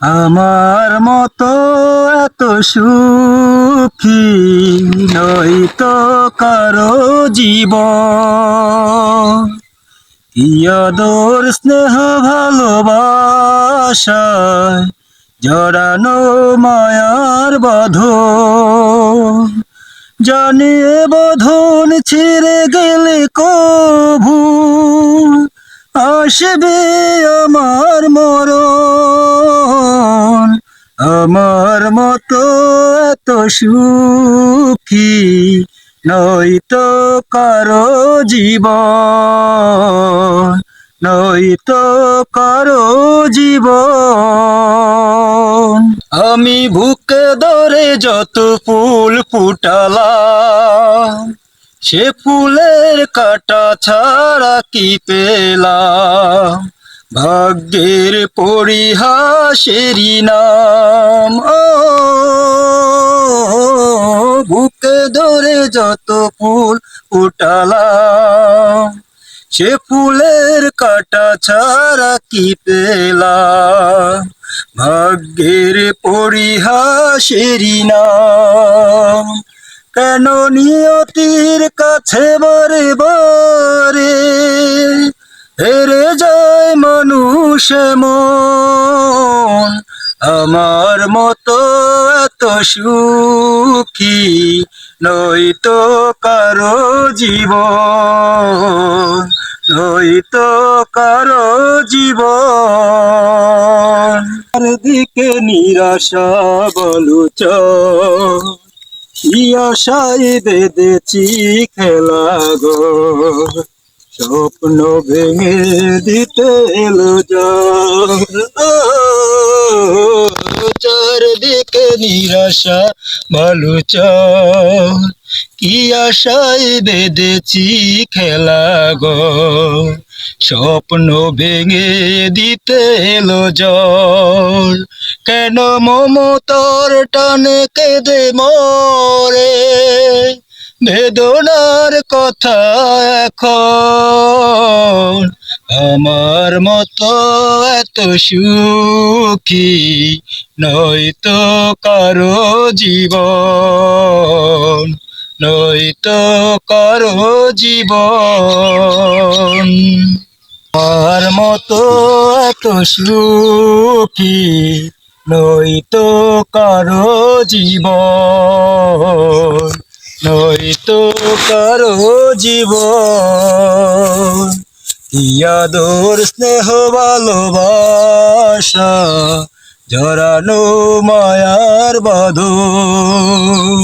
আমার মতো এত সুখী নয়তো কারো জীবন। কি আদর স্নেহ ভালোবাসায় জড়ানো মায়ার বাঁধন। জানিয়ে বাঁধন ছিঁড়ে গেলে কভু আসবে আমার মরণ। আমার মতো এত সুখী নয়তো কারো জীবন, নয়তো কারো জীবন। আমি বুকে ধরে যত ফুল ফুটালাম, সে ফুলের কাঁটা ছাড়া কি পেলাম? ভাগ্যের পরিহাসেরই নাম। ও বুকে ধরে যত ফুল ফুটালাম, সে ফুলের কাঁটা ছাড়া কি পেলাম? ভাগ্যের পরিহাসেরই নাম। কেন নিয়তির কাছে বারে বারে হেরে যায় মানুষ মন? আমার মতো এত সুখী নয়তো কারো জীবন, নয়তো কারো জীবন। চারদিকে নিরাশা বলুচন, কি আশায় বেঁধেছি খেলা ঘর, স্বপ্ন ভেঙে দিতে এলো ঝড়। চারদিকে নিরাশা বালুচর, কি আশায় বেঁধেছি খেলা ঘর, স্বপ্ন ভেঙে দিতে এলো ঝড়। কেন মমতার টানে কেঁদে মরে বেদনার কথা এখন? আমার মতো এত সুখী নয়তো কারো জীবন, নয়তো কারো জীবন। আমার মতো এত সুখী নয়তো কারো জীবন, নয়তো কারো জীবন। কি আদর স্নেহ ভালোবাসা জড়ানো মায়ার বাঁধন।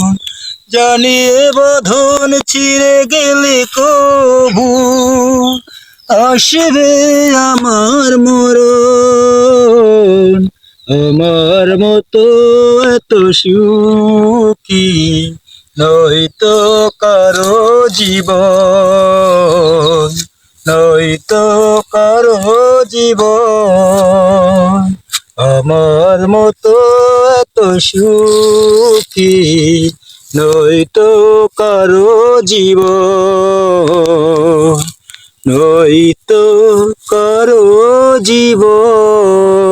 জানিয়ে বাঁধন ছিঁড়ে গেলে কভু আসবে আমার মরণ। আমার মতো এত সুখী নয়তো কারো জীবন, নয়তো কারো জীবন। আমার মতো এত সুখী নয়তো কারো জীবন, নয়তো কারো জীবন।